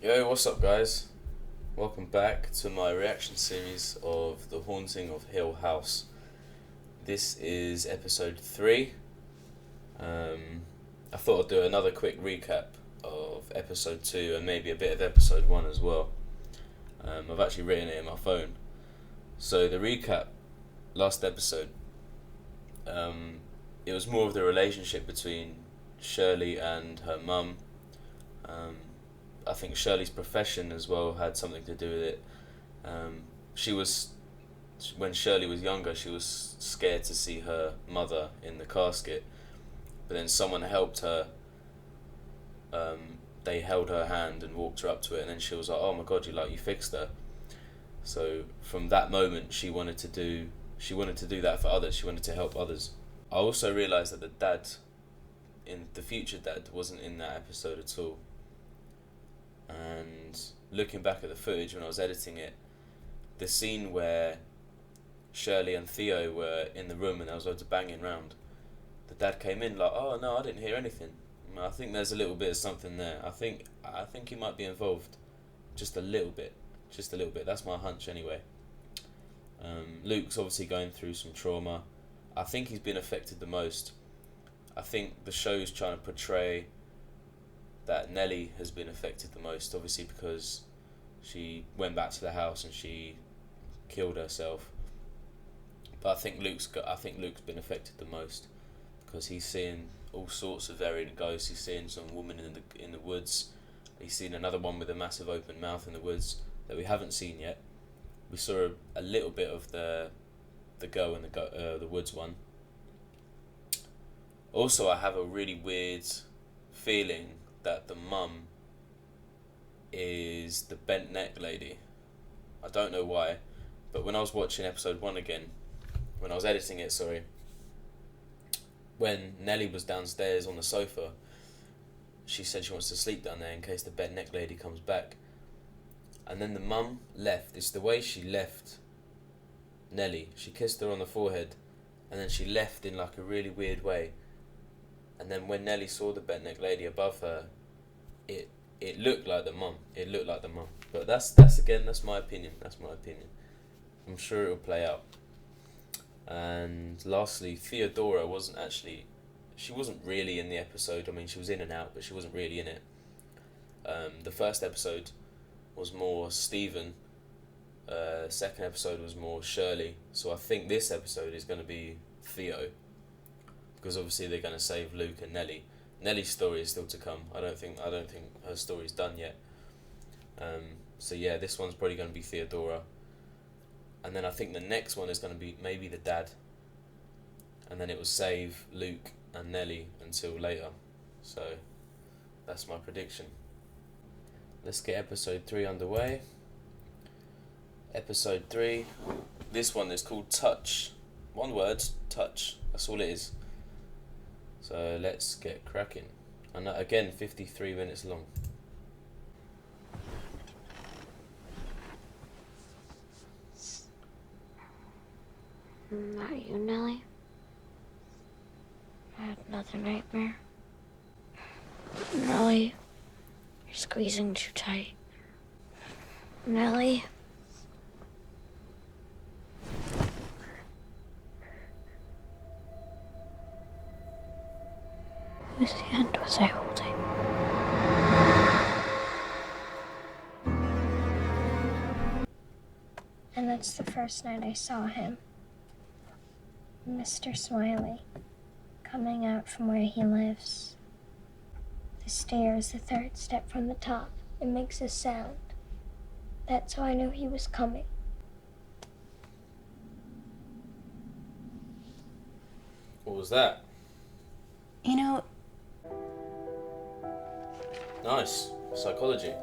Yo, what's up guys? Welcome back to my reaction series of The Haunting of Hill House. This is episode 3. I thought I'd do another quick recap of episode 2 and maybe a bit of episode 1 as well. I've actually written it in my phone. So the recap, last episode, it was more of the relationship between Shirley and her mum. I think Shirley's profession as well had something to do with it. When Shirley was younger, she was scared to see her mother in the casket, but then someone helped her. They held her hand and walked her up to it, and then she was like, "Oh my God, you fixed her." So from that moment, she wanted to do that for others. She wanted to help others. I also realised that the future dad, wasn't in that episode at all. And looking back at the footage when I was editing it, the scene where Shirley and Theo were in the room and there was loads of banging round, the dad came in like, "Oh no, I didn't hear anything." I think there's a little bit of something there. I think he might be involved, just a little bit. That's my hunch anyway. Luke's obviously going through some trauma. I think he's been affected the most. I think the show's trying to portray that Nellie has been affected the most, obviously because she went back to the house and she killed herself. But I think Luke's been affected the most because he's seeing all sorts of varied ghosts. He's seeing some woman in the woods. He's seen another one with a massive open mouth in the woods that we haven't seen yet. We saw a little bit of the girl in the woods one. Also, I have a really weird feeling that the mum is the bent neck lady. I don't know why, but when I was watching episode 1 again, when I was editing it, when Nellie was downstairs on the sofa, she said she wants to sleep down there in case the bent neck lady comes back. And then the mum left. It's the way she left Nellie. She kissed her on the forehead, and then she left in like a really weird way. And then when Nellie saw the bent neck lady above her, it looked like the mum. But that's my opinion. I'm sure it'll play out. And lastly, Theodora wasn't really in the episode. I mean, she was in and out, but she wasn't really in it. The first episode was more Stephen. Second episode was more Shirley. So I think this episode is going to be Theo, because obviously they're going to save Luke and Nellie. Nellie's story is still to come. I don't think her story's done yet. So yeah, this one's probably going to be Theodora. And then I think the next one is going to be maybe the dad. And then it will save Luke and Nellie until later. So that's my prediction. Let's get episode 3 underway. Episode 3. This one is called Touch. One word, touch. That's all it is. So let's get cracking. And again, 53 minutes long. Not you, Nellie. I had another nightmare. Nellie, you're squeezing too tight. Nellie. Whose hand was I holding? And that's the first night I saw him. Mr. Smiley, coming out from where he lives. The stairs, the third step from the top. It makes a sound. That's how I knew he was coming. What was that? You know, Nice. Psychology.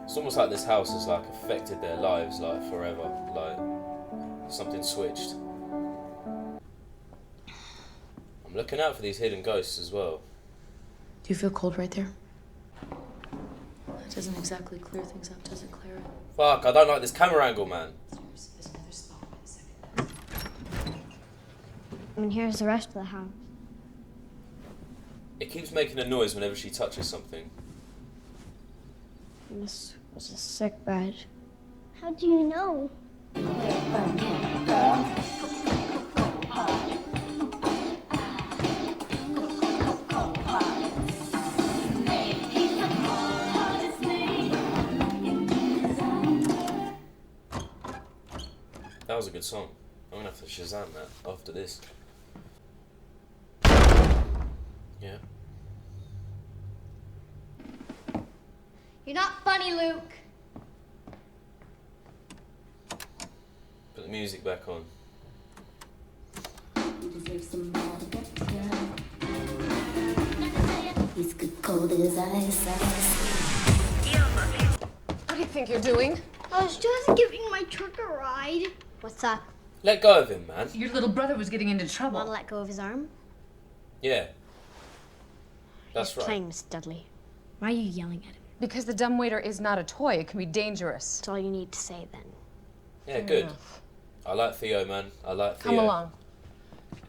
It's almost like this house has affected their lives forever. Something switched. I'm looking out for these hidden ghosts as well. do you feel cold right there? That doesn't exactly clear things up, does it, Clara? Fuck, I don't like this camera angle, man. There's another spot. Wait a second. And here's the rest of the house. It keeps making a noise whenever she touches something. This was a sick bed. How do you know? That was a good song. I'm gonna have to Shazam that after this. Yeah. You're not funny, Luke. Put the music back on. He's cold as ice. What do you think you're doing? I was just giving my truck a ride. What's up? Let go of him, man. Your little brother was getting into trouble. Want to let go of his arm? Yeah. That's He's right. playing, Miss Dudley. Why are you yelling at him? Because the dumbwaiter is not a toy. It can be dangerous. That's all you need to say then. Yeah, good. I like Theo, man. I like Theo. Come along.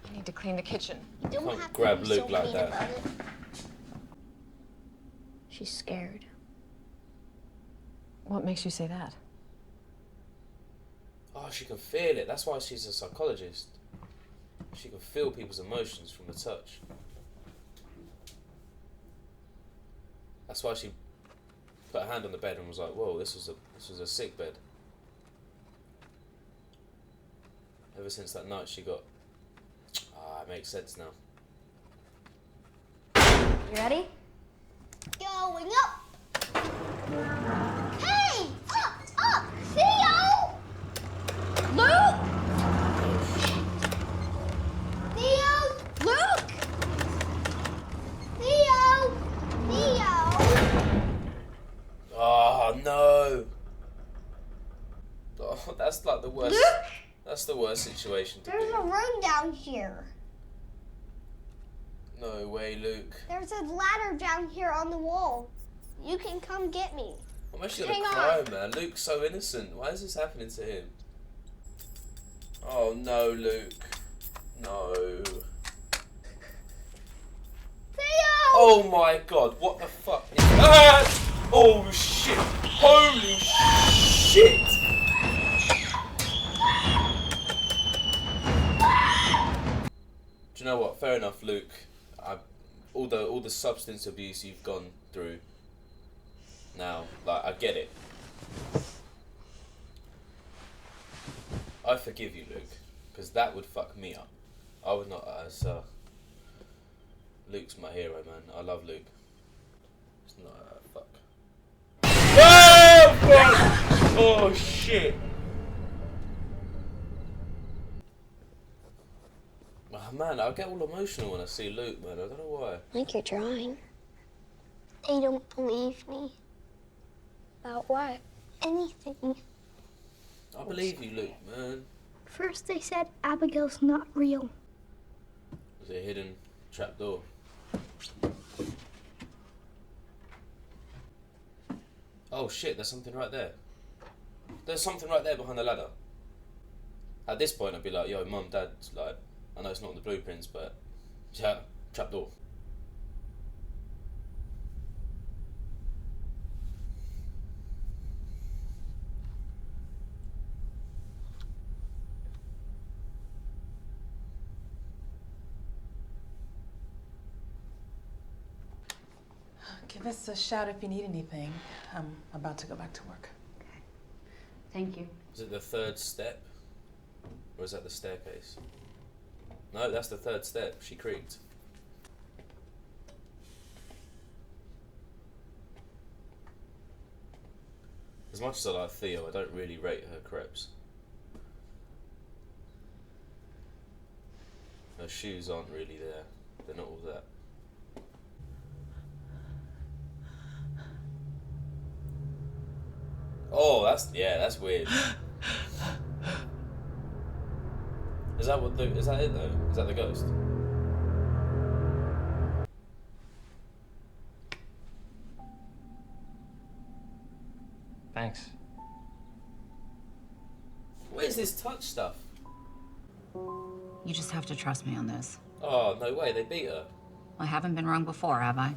I need to clean the kitchen. You don't Can't have to grab be Luke so like mean that. about it. She's scared. What makes you say that? Oh, she can feel it. That's why she's a psychologist. She can feel people's emotions from the touch. That's why she put her hand on the bed and was like, "Whoa, this was a sick bed." Ever since that night, she got. Ah, it makes sense now. You ready? Going up. Hey! Up! Theo! Luke! Theo! Luke! Theo! Theo! Oh no! Oh, that's like the worst. Luke? That's the worst situation to There's be a in. room down here. No way, Luke. There's a ladder down here on the wall. You can come get me. I'm actually gonna Hang cry, on. man. Luke's so innocent. Why is this happening to him? Oh no, Luke. No. Theo! Oh my god, what the fuck is that? Oh shit. Holy shit. Do you know what? Fair enough, Luke. All the substance abuse you've gone through now, like, I get it. I forgive you, Luke, because that would fuck me up. I would not, Luke's my hero, man. I love Luke. It's not, fuck. Oh, fuck! Oh, shit! Oh, man, I get all emotional when I see Luke, man. I don't know why. I think you're trying. They don't believe me. About what? Anything. I believe you, Luke, man. First they said Abigail's not real. There's a hidden trapdoor. Oh shit, there's something right there. There's something right there behind the ladder. At this point, I'd be like, yo, mum, dad, like, I know it's not in the blueprints, but yeah, trapdoor. Give us a shout if you need anything. I'm about to go back to work. Okay. Thank you. Is it the third step? Or is that the staircase? No, that's the third step. She creaked. As much as I like Theo, I don't really rate her crepes. Her shoes aren't really there. They're not all that. Oh, that's weird. Is that it though? Is that the ghost? Thanks. What is this touch stuff? You just have to trust me on this. Oh, no way, they beat her. I haven't been wrong before, have I?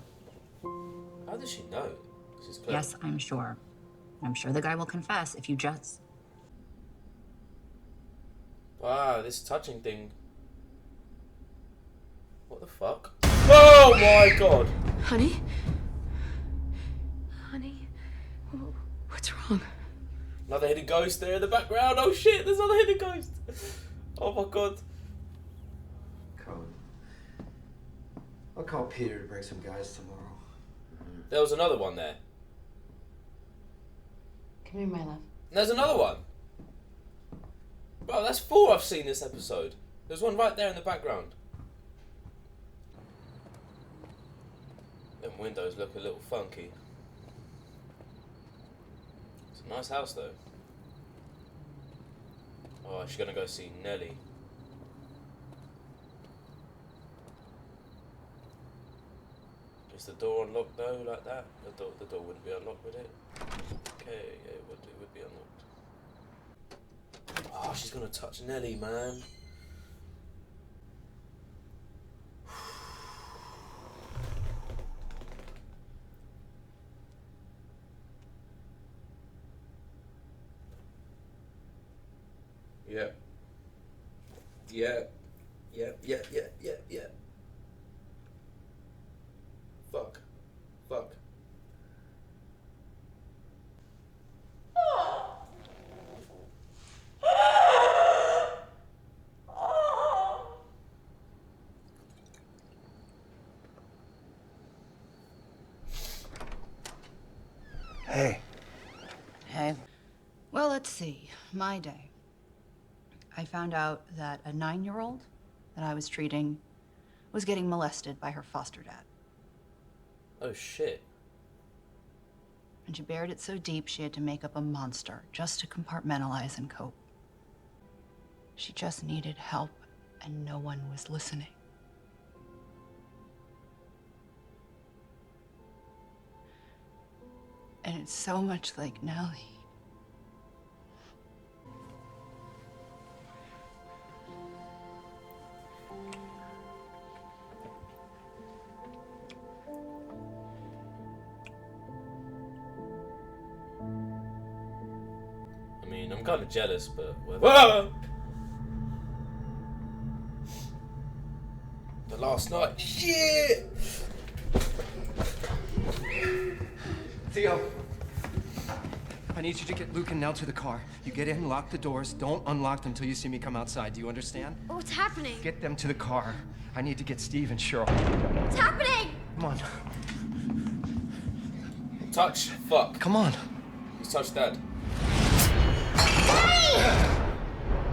How does she know? She's clever. Yes, I'm sure. I'm sure the guy will confess if you just... Wow, this touching thing. What the fuck? Oh my god! Honey? Honey? What's wrong? Another hidden ghost there in the background. Oh shit, there's another hidden ghost. Oh my god. Colin. I'll call Peter to bring some guys tomorrow. There was another one there. Come here, my love. There's another one. Bro, that's 4 I've seen this episode. There's one right there in the background. Them windows look a little funky. It's a nice house though. Oh, she's gonna go see Nelly. Is the door unlocked though, like that? The door wouldn't be unlocked, would it? Okay, yeah, it would be unlocked. Oh, she's gonna touch Nelly, man. Yeah. Yeah. Yeah. Fuck. Hey. Hey. Well, let's see. My day. I found out that a 9-year-old that I was treating was getting molested by her foster dad. Oh shit. And she buried it so deep she had to make up a monster just to compartmentalize and cope. She just needed help, and no one was listening. And it's so much like Nellie. I mean, I'm kind of jealous, but whatever. The last night, shit. Theo. I need you to get Luke and Nell to the car. You get in, lock the doors. Don't unlock them until you see me come outside. Do you understand? What's happening? Get them to the car. I need to get Steve and Cheryl. What's happening? Come on. Touch. Fuck. Come on. He's touched Dad.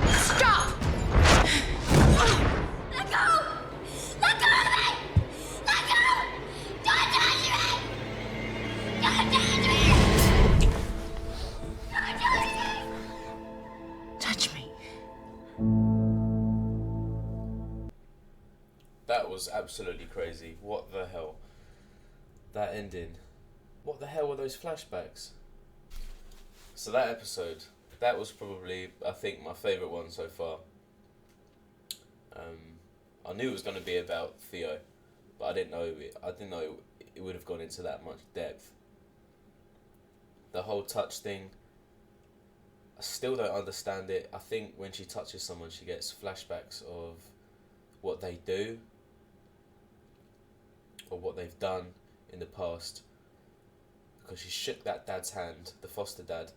Stop! Let go! Let go of me! Let go! Don't touch me! Don't touch me! Don't touch me! Touch me. That was absolutely crazy. What the hell? That ending. What the hell were those flashbacks? So that episode, that was probably, I think, my favourite one so far. I knew it was going to be about Theo, but I didn't know it would have gone into that much depth. The whole touch thing, I still don't understand it. I think when she touches someone, she gets flashbacks of what they do or what they've done in the past, because she shook that dad's hand, the foster dad,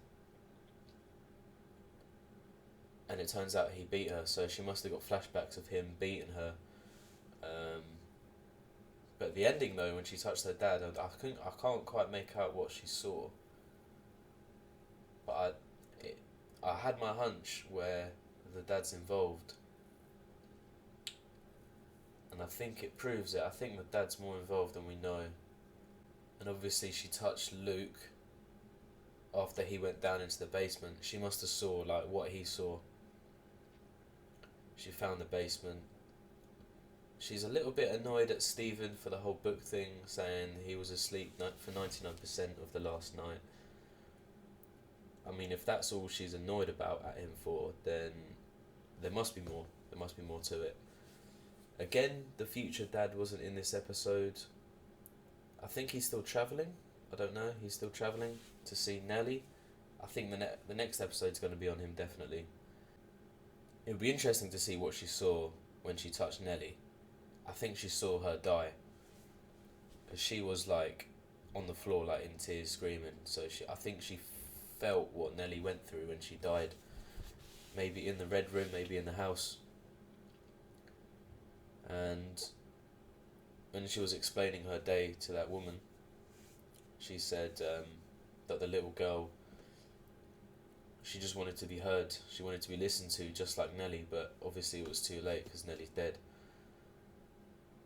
and it turns out he beat her, so she must have got flashbacks of him beating her. But the ending though, when she touched her dad, I can't quite make out what she saw. But I had my hunch where the dad's involved, and I think it proves it. I think the dad's more involved than we know. And obviously she touched Luke after he went down into the basement. She must have saw like what he saw. She found the basement. She's a little bit annoyed at Stephen for the whole book thing, saying he was asleep for 99% of the last night. I mean, if that's all she's annoyed about at him for, then there must be more. There must be more to it. Again, the future dad wasn't in this episode. I think he's still travelling. I don't know. He's still travelling to see Nellie. I think the next episode's going to be on him, definitely. It would be interesting to see what she saw when she touched Nellie. I think she saw her die. Because she was like on the floor, like in tears, screaming. So I think she felt what Nellie went through when she died. Maybe in the red room, maybe in the house. And when she was explaining her day to that woman, she said that the little girl, she just wanted to be heard. She wanted to be listened to, just like Nellie, but obviously it was too late because Nellie's dead.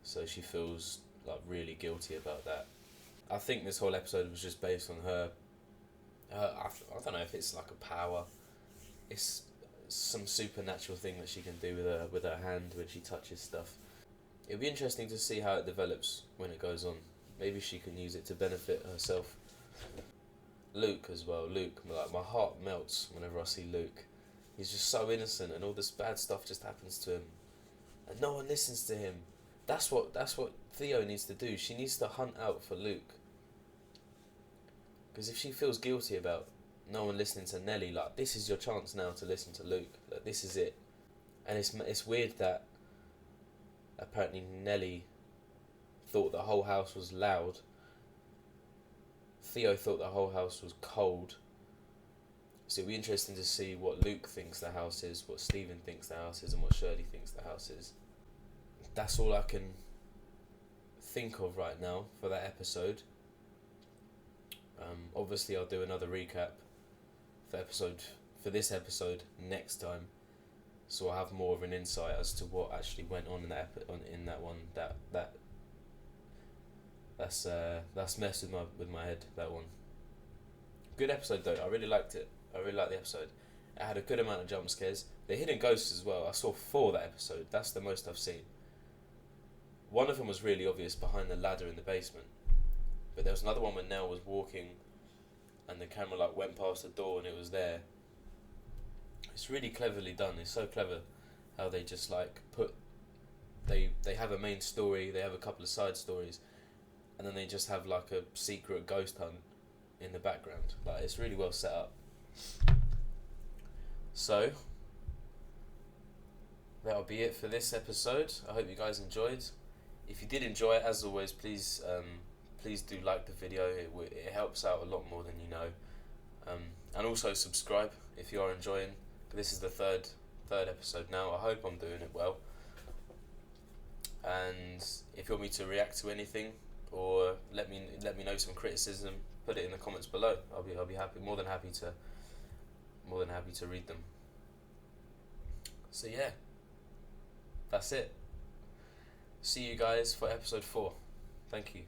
So she feels like really guilty about that. I think this whole episode was just based on her I don't know if it's like a power. It's some supernatural thing that she can do with her hand when she touches stuff. It'll be interesting to see how it develops when it goes on. Maybe she can use it to benefit herself. Luke as well. Luke, like, my heart melts whenever I see Luke. He's just so innocent, and all this bad stuff just happens to him, and no one listens to him. That's what Theo needs to do. She needs to hunt out for Luke. Because if she feels guilty about no one listening to Nellie, like, this is your chance now to listen to Luke. Like, this is it. And it's weird that apparently Nellie thought the whole house was loud. Theo thought the whole house was cold. So it'll be interesting to see what Luke thinks the house is, what Stephen thinks the house is, and what Shirley thinks the house is. That's all I can think of right now for that episode. Obviously I'll do another recap for this episode next time, so I'll have more of an insight as to what actually went on in that one. That's messed with my head, that one. Good episode though. I really liked it. I really liked the episode. It had a good amount of jump scares. The hidden ghosts as well. I saw 4 that episode. That's the most I've seen. One of them was really obvious behind the ladder in the basement, but there was another one when Nell was walking and the camera like went past the door and it was there. It's really cleverly done. It's so clever how they just like they have a main story, they have a couple of side stories, and then they just have like a secret ghost hunt in the background. Like, it's really well set up. So that'll be it for this episode. I hope you guys enjoyed. If you did enjoy it, as always, please do like the video. It helps out a lot more than you know. And also subscribe if you are enjoying. This is the third episode now. I hope I'm doing it well. And if you want me to react to anything or let me know some criticism, put it in the comments below. I'll be happy, more than happy to read them. So yeah, that's it. See you guys for episode 4. Thank you.